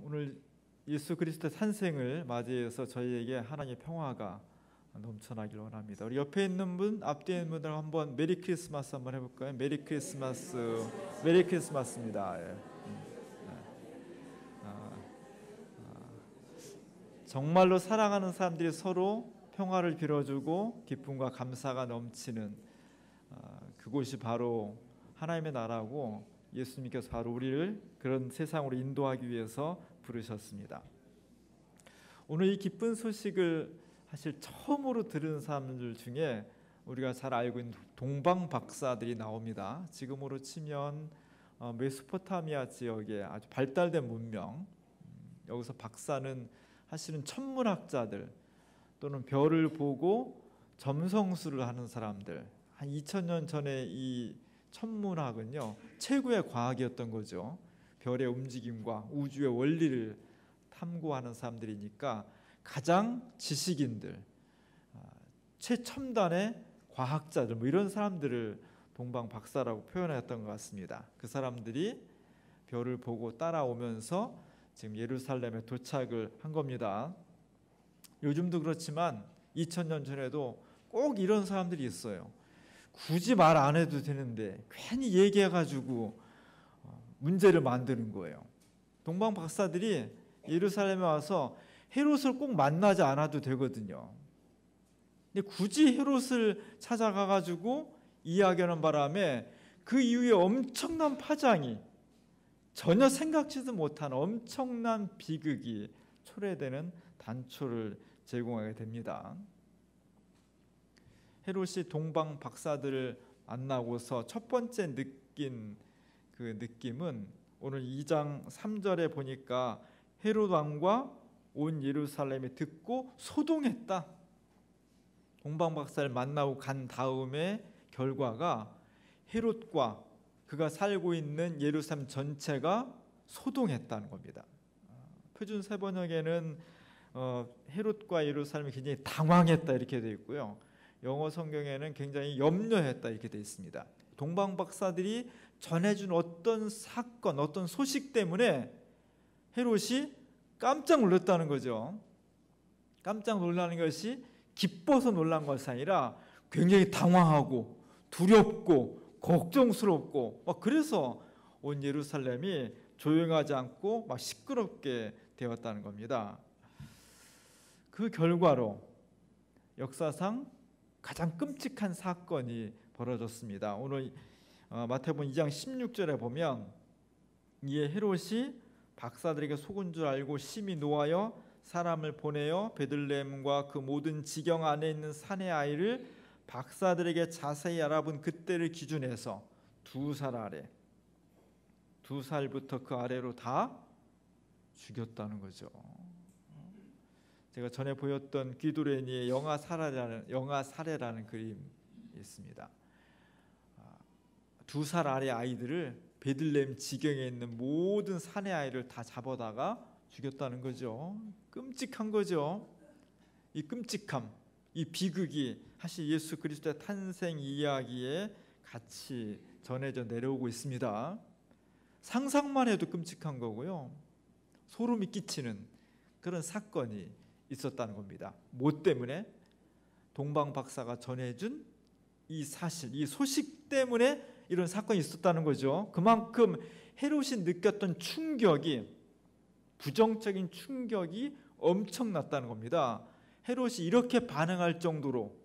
오늘 예수 그리스도의 탄생을 맞이해서 저희에게 하나님의 평화가 넘쳐나길 원합니다. 우리 옆에 있는 분, 앞뒤에 있는 분들 한번 메리 크리스마스 한번 해볼까요? 메리 크리스마스, 메리 크리스마스입니다. 예. 정말로 사랑하는 사람들이 서로 평화를 빌어주고 기쁨과 감사가 넘치는 그곳이 바로 하나님의 나라고, 예수님께서 바로 우리를 그런 세상으로 인도하기 위해서 부르셨습니다. 오늘 이 기쁜 소식을 사실 처음으로 들은 사람들 중에 우리가 잘 알고 있는 동방 박사들이 나옵니다. 지금으로 치면 메소포타미아 지역의 아주 발달된 문명, 여기서 박사는 사실은 천문학자들 또는 별을 보고 점성술을 하는 사람들, 한 2000년 전에 이 천문학은요 최고의 과학이었던 거죠. 별의 움직임과 우주의 원리를 탐구하는 사람들이니까 가장 지식인들, 최첨단의 과학자들, 뭐 이런 사람들을 동방 박사라고 표현했던 것 같습니다. 그 사람들이 별을 보고 따라오면서 지금 예루살렘에 도착을 한 겁니다. 요즘도 그렇지만 2000년 전에도 꼭 이런 사람들이 있어요. 굳이 말 안 해도 되는데 괜히 얘기해가지고 문제를 만드는 거예요. 동방 박사들이 예루살렘에 와서 헤롯을 꼭 만나지 않아도 되거든요. 근데 굳이 헤롯을 찾아가가지고 이야기하는 바람에 그 이후에 엄청난 파장이, 전혀 생각지도 못한 엄청난 비극이 초래되는 단초를 제공하게 됩니다. 헤롯이 동방 박사들을 만나고서 첫 번째 느낀 그 느낌은 오늘 2장 3절에 보니까 헤롯 왕과 온 예루살렘이 듣고 소동했다. 동방 박사를 만나고 간 다음에 결과가 헤롯과 그가 살고 있는 예루살렘 전체가 소동했다는 겁니다. 표준 세번역에는 헤롯과 예루살렘이 굉장히 당황했다 이렇게 되어 있고요. 영어 성경에는 굉장히 염려했다 이렇게 되어 있습니다. 동방 박사들이 전해준 어떤 사건, 어떤 소식 때문에 헤롯이 깜짝 놀랐다는 거죠. 깜짝 놀라는 것이 기뻐서 놀란 것이 아니라 굉장히 당황하고 두렵고 걱정스럽고 그래서 온 예루살렘이 조용하지 않고 막 시끄럽게 되었다는 겁니다. 그 결과로 역사상 가장 끔찍한 사건이 벌어졌습니다. 오늘 마태복음 2장 16절에 보면 이에 헤롯이 박사들에게 속은 줄 알고 심히 노하여 사람을 보내어 베들레헴과 그 모든 지경 안에 있는 산의 아이를 박사들에게 자세히 알아본 그때를 기준해서 2살 아래, 2살부터 그 아래로 다 죽였다는 거죠. 제가 전에 보였던 귀도레니의 영아 사례라는 그림이 있습니다. 2살 아래 아이들을 베들레헴 지경에 있는 모든 산의 아이를 다 잡아다가 죽였다는 거죠. 끔찍한 거죠. 이 끔찍함, 이 비극이 사실 예수 그리스도의 탄생 이야기에 같이 전해져 내려오고 있습니다. 상상만 해도 끔찍한 거고요. 소름이 끼치는 그런 사건이 있었다는 겁니다. 뭐 때문에? 동방 박사가 전해준 이 사실, 이 소식 때문에 이런 사건이 있었다는 거죠. 그만큼 헤롯이 느꼈던 충격이, 부정적인 충격이 엄청났다는 겁니다. 헤롯이 이렇게 반응할 정도로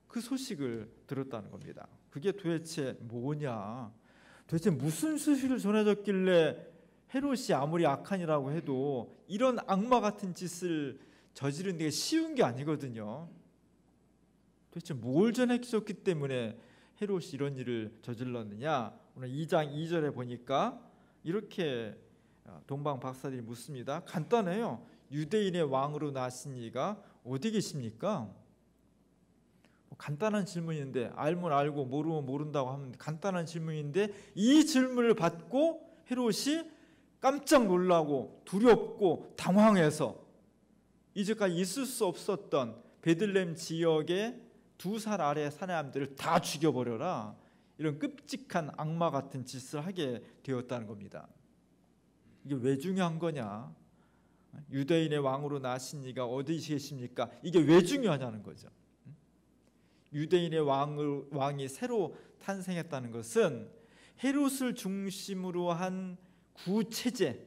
그 소식을 들었다는 겁니다. 그게 도대체 뭐냐? 도대체 무슨 소식을 전해졌길래 헤롯이 아무리 악한이라고 해도 이런 악마 같은 짓을 저지르는 게 쉬운 게 아니거든요. 도대체 뭘 전해줬기 때문에 헤롯이 이런 일을 저질렀느냐? 오늘 2장 2절에 보니까 이렇게 동방 박사들이 묻습니다. 간단해요. 유대인의 왕으로 나신 이가 어디 계십니까? 간단한 질문인데, 알면 알고 모르면 모른다고 하면 간단한 질문인데, 이 질문을 받고 헤롯이 깜짝 놀라고 두렵고 당황해서 이제까지 있을 수 없었던 베들레헴 지역의 2살 아래 사람들을 다 죽여버려라, 이런 끔찍한 악마 같은 짓을 하게 되었다는 겁니다. 이게 왜 중요한 거냐? 유대인의 왕으로 나신 이가 어디 계십니까? 이게 왜 중요하냐는 거죠. 유대인의 왕이 새로 탄생했다는 것은 헤롯을 중심으로 한 구체제,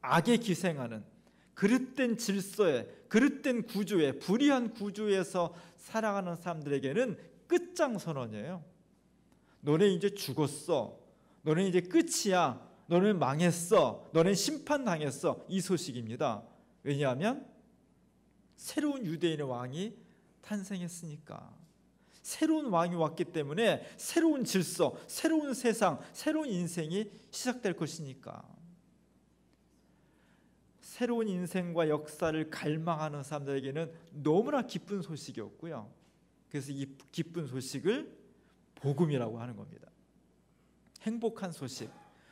악에 기생하는 그릇된 질서에, 그릇된 구조에, 불의한 구조에서 살아가는 사람들에게는 끝장선언이에요. 너네 이제 죽었어. 너네 이제 끝이야. 너네 망했어. 너네 심판당했어. 이 소식입니다. 왜냐하면 새로운 유대인의 왕이 탄생했으니까. 새로운 왕이 왔기 때문에 새로운 질서, 새로운 세상, 새로운 인생이 시작될 것이니까. 새로운 인생과 역사를 갈망하는 사람들에게는 너무나 기쁜 소식이었고요. 그래서 이 기쁜 소식을 복음이라고 하는 겁니다. 행복한 소식,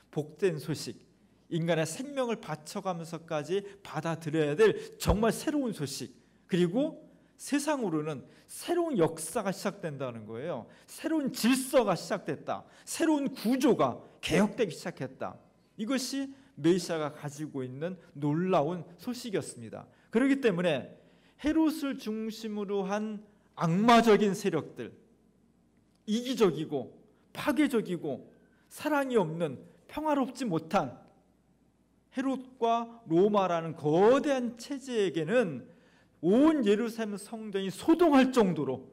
복된 소식, 인간의 생명을 바쳐가면서까지 받아들여야 될 정말 새로운 소식, 그리고 세상으로는 새로운 역사가 시작된다는 거예요. 새로운 질서가 시작됐다. 새로운 구조가 개혁되기 시작했다. 이것이 메시아가 가지고 있는 놀라운 소식이었습니다. 그렇기 때문에 헤롯을 중심으로 한 악마적인 세력들, 이기적이고 파괴적이고 사랑이 없는, 평화롭지 못한 헤롯과 로마라는 거대한 체제에게는 온 예루살렘 성전이 소동할 정도로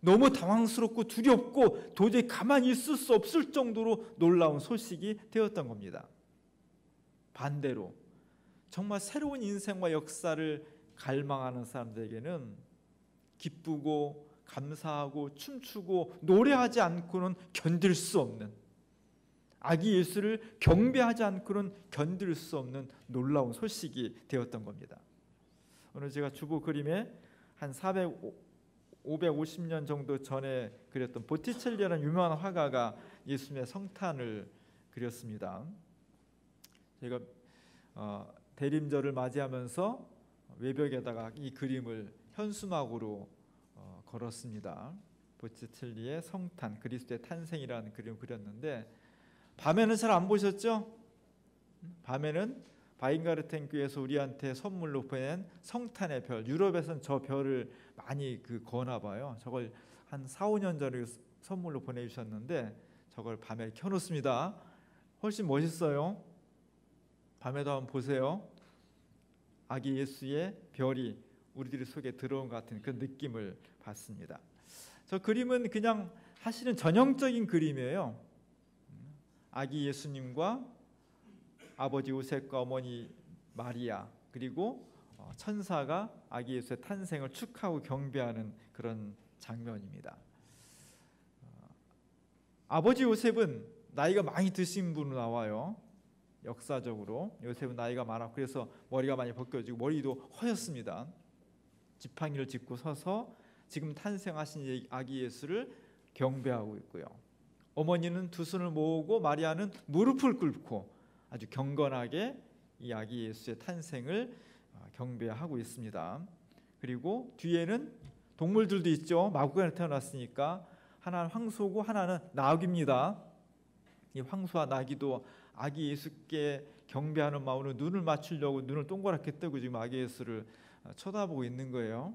너무 당황스럽고 두렵고 도저히 가만히 있을 수 없을 정도로 놀라운 소식이 되었던 겁니다. 반대로 정말 새로운 인생과 역사를 갈망하는 사람들에게는 기쁘고 감사하고 춤추고 노래하지 않고는 견딜 수 없는, 아기 예수를 경배하지 않고는 견딜 수 없는 놀라운 소식이 되었던 겁니다. 오늘 제가 주보 그림에 한 550년 정도 전에 그렸던 보티첼리라는 유명한 화가가 예수님의 성탄을 그렸습니다. 제가 대림절을 맞이하면서 외벽에다가 이 그림을 현수막으로 걸었습니다. 보티첼리의 성탄, 그리스도의 탄생이라는 그림을 그렸는데 밤에는 잘 안 보셨죠? 밤에는 바인가르텐 교회에서 우리한테 선물로 보낸 성탄의 별, 유럽에서는 저 별을 많이 거나 봐요. 저걸 한 4, 5년 전에 선물로 보내주셨는데 저걸 밤에 켜놓습니다. 훨씬 멋있어요. 밤에도 한번 보세요. 아기 예수의 별이 우리들 속에 들어온 것 같은 그 느낌을 받습니다. 저 그림은 그냥 사실은 전형적인 그림이에요. 아기 예수님과 아버지 요셉과 어머니 마리아, 그리고 천사가 아기 예수의 탄생을 축하하고 경배하는 그런 장면입니다. 아버지 요셉은 나이가 많이 드신 분으로 나와요. 역사적으로 요셉은 나이가 많았고 그래서 머리가 많이 벗겨지고 머리도 허였습니다. 지팡이를 짚고 서서 지금 탄생하신 아기 예수를 경배하고 있고요. 어머니는 두 손을 모으고 마리아는 무릎을 꿇고 아주 경건하게 이 아기 예수의 탄생을 경배하고 있습니다. 그리고 뒤에는 동물들도 있죠. 마구간에 태어났으니까 하나는 황소고 하나는 나귀입니다. 이 황소와 나귀도 아기 예수께 경배하는 마음으로 눈을 맞추려고 눈을 동그랗게 뜨고 지금 아기 예수를 쳐다보고 있는 거예요.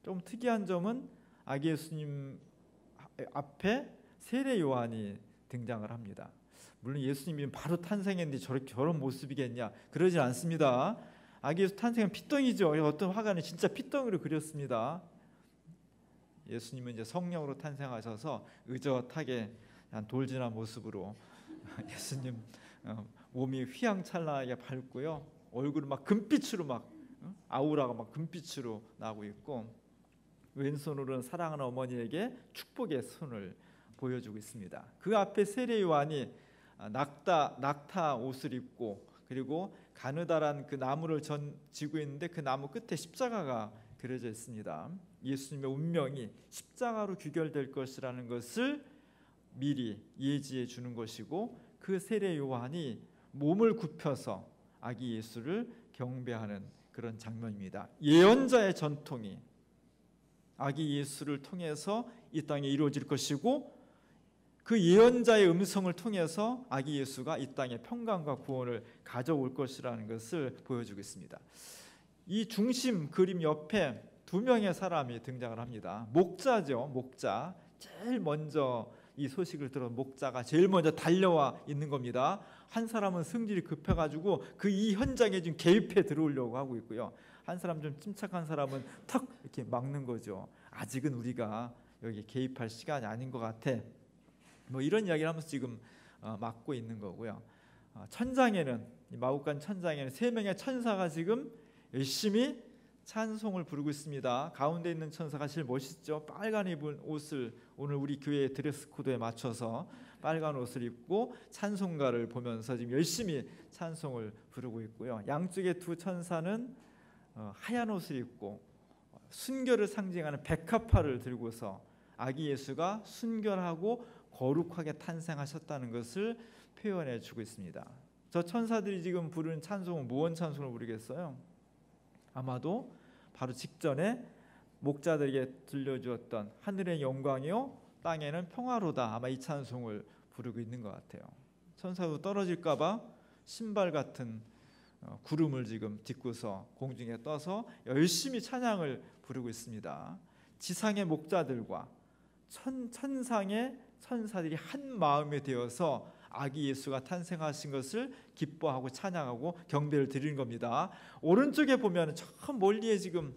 좀 특이한 점은 아기 예수님 앞에 세례 요한이 등장을 합니다. 물론 예수님이 바로 탄생했는데 저런 모습이겠냐? 그러진 않습니다. 아기 예수 탄생은 피덩이죠. 어떤 화가는 진짜 피덩이로 그렸습니다. 예수님은 이제 성령으로 탄생하셔서 의젓하게 돌진한 모습으로 예수님 몸이 휘황찬란하게 밝고요. 얼굴은 막 금빛으로 아우라가 막 금빛으로 나고 있고 왼손으로는 사랑하는 어머니에게 축복의 손을 보여주고 있습니다. 그 앞에 세례 요한이 낙타 옷을 입고 그리고 가느다란 그 나무를 지고 있는데 그 나무 끝에 십자가가 그려져 있습니다. 예수님의 운명이 십자가로 귀결될 것이라는 것을 미리 예지해 주는 것이고 그 세례 요한이 몸을 굽혀서 아기 예수를 경배하는 그런 장면입니다. 예언자의 전통이 아기 예수를 통해서 이 땅에 이루어질 것이고 그 예언자의 음성을 통해서 아기 예수가 이 땅에 평강과 구원을 가져올 것이라는 것을 보여주고 있습니다. 이 중심 그림 옆에 두 명의 사람이 등장을 합니다. 목자죠. 목자. 제일 먼저 이 소식을 들은 목자가 제일 먼저 달려와 있는 겁니다. 한 사람은 성질이 급해가지고 그 이 현장에 지금 개입해 들어오려고 하고 있고요. 한 사람 좀 침착한 사람은 탁 이렇게 막는 거죠. 아직은 우리가 여기 개입할 시간이 아닌 것 같아. 뭐 이런 이야기를 하면서 지금 막고 있는 거고요. 천장에는, 마국간 천장에는 세 명의 천사가 지금 열심히 찬송을 부르고 있습니다. 가운데 있는 천사가 제일 멋있죠. 빨간 입은 옷을, 오늘 우리 교회의 드레스 코드에 맞춰서 빨간 옷을 입고 찬송가를 보면서 지금 열심히 찬송을 부르고 있고요. 양쪽의 두 천사는 하얀 옷을 입고 순결을 상징하는 백합화를 들고서 아기 예수가 순결하고 거룩하게 탄생하셨다는 것을 표현해 주고 있습니다. 저 천사들이 지금 부르는 찬송은 무언 찬송을 부르겠어요? 아마도 바로 직전에 목자들에게 들려주었던 하늘의 영광이요 땅에는 평화로다, 아마 이 찬송을 부르고 있는 것 같아요. 천사도 떨어질까 봐 신발 같은 구름을 지금 딛고서 공중에 떠서 열심히 찬양을 부르고 있습니다. 지상의 목자들과 천상의 천사들이 한 마음이 되어서 아기 예수가 탄생하신 것을 기뻐하고 찬양하고 경배를 드리는 겁니다. 오른쪽에 보면 저 멀리에 지금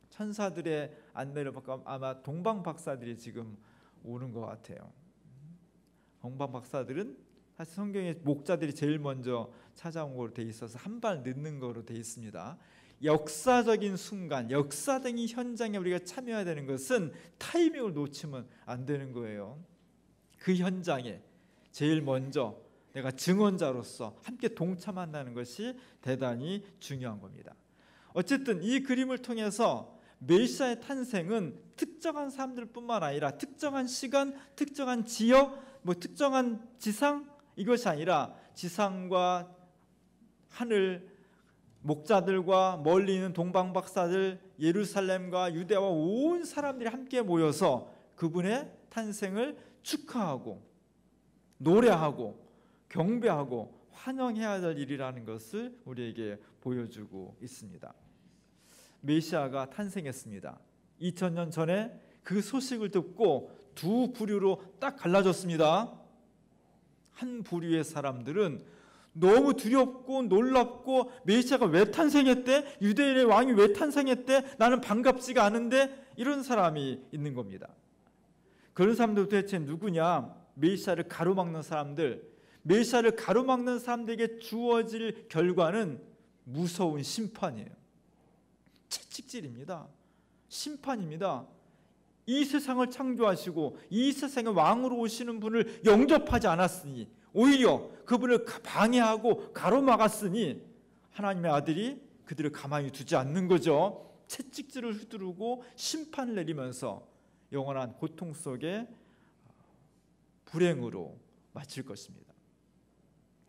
천사들의 안내를 받고 아마 동방 박사들이 지금 오는 것 같아요. 동방 박사들은 사실 성경에 목자들이 제일 먼저 찾아온 거로 돼 있어서 한 발 늦는 거로 돼 있습니다. 역사적인 순간, 역사적인 현장에 우리가 참여해야 되는 것은 타이밍을 놓치면 안 되는 거예요. 그 현장에 제일 먼저 내가 증언자로서 함께 동참한다는 것이 대단히 중요한 겁니다. 어쨌든 이 그림을 통해서 메시아의 탄생은 특정한 사람들뿐만 아니라 특정한 시간, 특정한 지역, 특정한 지상, 이것이 아니라 지상과 하늘, 목자들과 멀리 있는 동방 박사들, 예루살렘과 유대와 온 사람들이 함께 모여서 그분의 탄생을 축하하고 노래하고 경배하고 환영해야 될 일이라는 것을 우리에게 보여주고 있습니다. 메시아가 탄생했습니다. 2000년 전에 그 소식을 듣고 두 부류로 딱 갈라졌습니다. 한 부류의 사람들은 너무 두렵고 놀랍고 메시아가 왜 탄생했대? 유대인의 왕이 왜 탄생했대? 나는 반갑지가 않은데? 이런 사람이 있는 겁니다. 그런 사람들 도대체 누구냐? 메시아를 가로막는 사람들, 메시아를 가로막는 사람들에게 주어질 결과는 무서운 심판이에요. 채찍질입니다. 심판입니다. 이 세상을 창조하시고 이 세상의 왕으로 오시는 분을 영접하지 않았으니, 오히려 그분을 방해하고 가로막았으니 하나님의 아들이 그들을 가만히 두지 않는 거죠. 채찍질을 휘두르고 심판을 내리면서 영원한 고통 속에 불행으로 마칠 것입니다.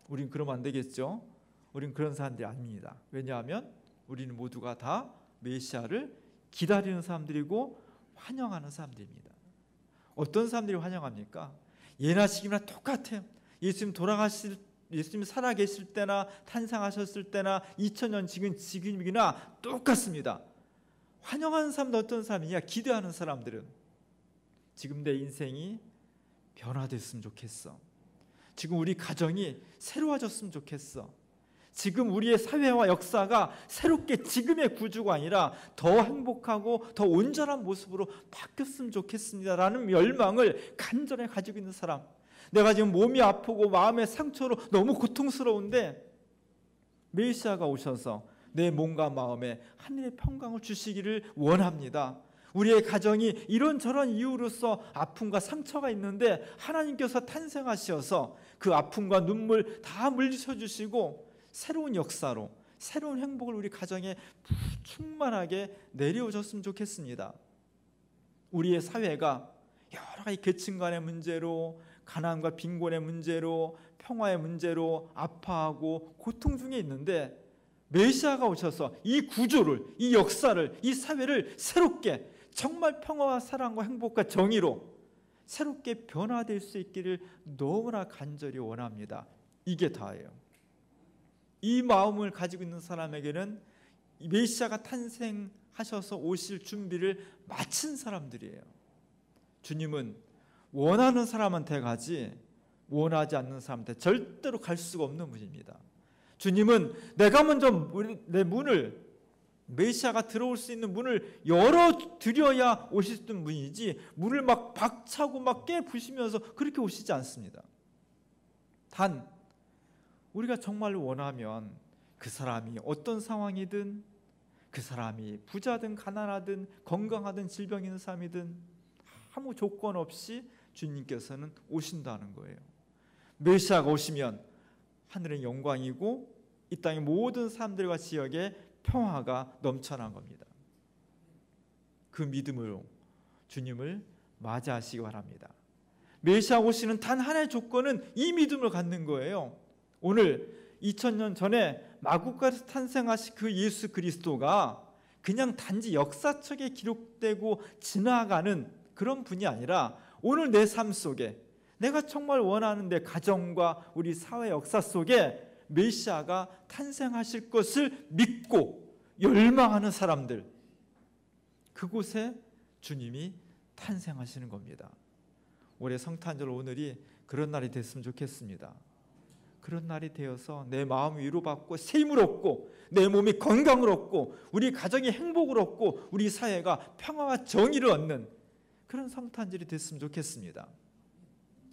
우린 그러면 안 되겠죠? 우린 그런 사람들이 아닙니다. 왜냐하면 우리는 모두가 다 메시아를 기다리는 사람들이고 환영하는 사람들입니다. 어떤 사람들이 환영합니까? 예나 지금이나 똑같아요. 예수님 살아계실 때나 탄생하셨을 때나 2000년 지금이나 똑같습니다. 환영하는 사람도 어떤 사람이냐? 기대하는 사람들은 지금 내 인생이 변화됐으면 좋겠어. 지금 우리 가정이 새로워졌으면 좋겠어. 지금 우리의 사회와 역사가 새롭게 지금의 구조가 아니라 더 행복하고 더 온전한 모습으로 바뀌었으면 좋겠습니다라는 열망을 간절히 가지고 있는 사람. 내가 지금 몸이 아프고 마음의 상처로 너무 고통스러운데 메시아가 오셔서 내 몸과 마음에 하늘의 평강을 주시기를 원합니다. 우리의 가정이 이런저런 이유로서 아픔과 상처가 있는데 하나님께서 탄생하셔서 그 아픔과 눈물 다 물리쳐 주시고 새로운 역사로 새로운 행복을 우리 가정에 충만하게 내려오셨으면 좋겠습니다. 우리의 사회가 여러 가지 계층 간의 문제로, 가난과 빈곤의 문제로, 평화의 문제로 아파하고 고통 중에 있는데 메시아가 오셔서 이 구조를, 이 역사를, 이 사회를 새롭게 정말 평화와 사랑과 행복과 정의로 새롭게 변화될 수 있기를 너무나 간절히 원합니다. 이게 다예요. 이 마음을 가지고 있는 사람에게는 메시아가 탄생하셔서 오실 준비를 마친 사람들이에요. 주님은 원하는 사람한테 가지 원하지 않는 사람한테 절대로 갈 수가 없는 분입니다. 주님은 내가 먼저 내 문을, 메시아가 들어올 수 있는 문을 열어드려야 오실 수 있는 분이지, 문을 막 박차고 막 깨부시면서 그렇게 오시지 않습니다. 단 우리가 정말 원하면 그 사람이 어떤 상황이든, 그 사람이 부자든 가난하든 건강하든 질병 있는 사람이든 아무 조건 없이 주님께서는 오신다는 거예요. 메시아가 오시면 하늘의 영광이고 이 땅의 모든 사람들과 지역에 평화가 넘쳐난 겁니다. 그 믿음으로 주님을 맞이하시기 바랍니다. 메시아 오시는 단 하나의 조건은 이 믿음을 갖는 거예요. 오늘 2000년 전에 마구간에서 탄생하신 그 예수 그리스도가 그냥 단지 역사책에 기록되고 지나가는 그런 분이 아니라 오늘 내 삶 속에, 내가 정말 원하는 내 가정과 우리 사회 역사 속에 메시아가 탄생하실 것을 믿고 열망하는 사람들, 그곳에 주님이 탄생하시는 겁니다. 올해 성탄절 오늘이 그런 날이 됐으면 좋겠습니다. 그런 날이 되어서 내 마음이 위로받고 새 힘을 얻고 내 몸이 건강을 얻고 우리 가정이 행복을 얻고 우리 사회가 평화와 정의를 얻는 그런 성탄절이 됐으면 좋겠습니다.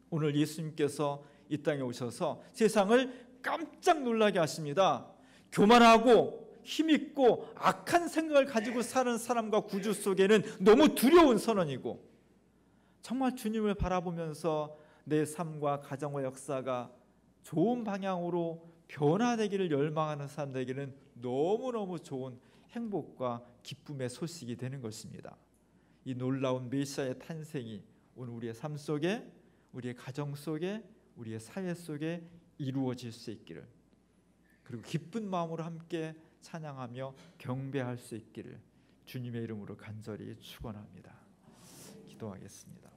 오늘 예수님께서 이 땅에 오셔서 세상을 깜짝 놀라게 하십니다. 교만하고 힘있고 악한 생각을 가지고 사는 사람과 구주 속에는 너무 두려운 선언이고, 정말 주님을 바라보면서 내 삶과 가정과 역사가 좋은 방향으로 변화되기를 열망하는 사람들에게는 너무너무 좋은 행복과 기쁨의 소식이 되는 것입니다. 이 놀라운 메시아의 탄생이 오늘 우리의 삶 속에, 우리의 가정 속에, 우리의 사회 속에 이루어질 수 있기를, 그리고 기쁜 마음으로 함께 찬양하며 경배할 수 있기를 주님의 이름으로 간절히 축원합니다. 기도하겠습니다.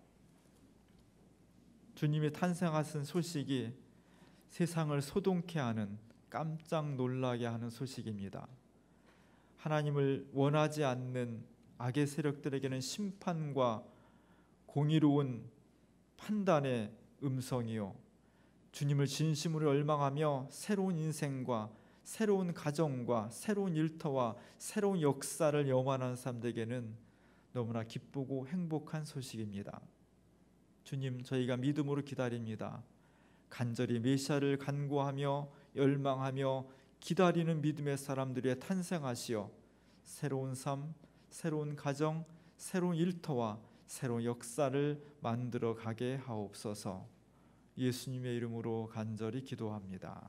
주님이 탄생하신 소식이 세상을 소동케 하는, 깜짝 놀라게 하는 소식입니다. 하나님을 원하지 않는 악의 세력들에게는 심판과 공의로운 판단의 음성이요, 주님을 진심으로 열망하며 새로운 인생과 새로운 가정과 새로운 일터와 새로운 역사를 염원하는 사람들에게는 너무나 기쁘고 행복한 소식입니다. 주님, 저희가 믿음으로 기다립니다. 간절히 메시아를 간구하며 열망하며 기다리는 믿음의 사람들이 탄생하시어 새로운 삶, 새로운 가정, 새로운 일터와 새로운 역사를 만들어 가게 하옵소서. 예수님의 이름으로 간절히 기도합니다.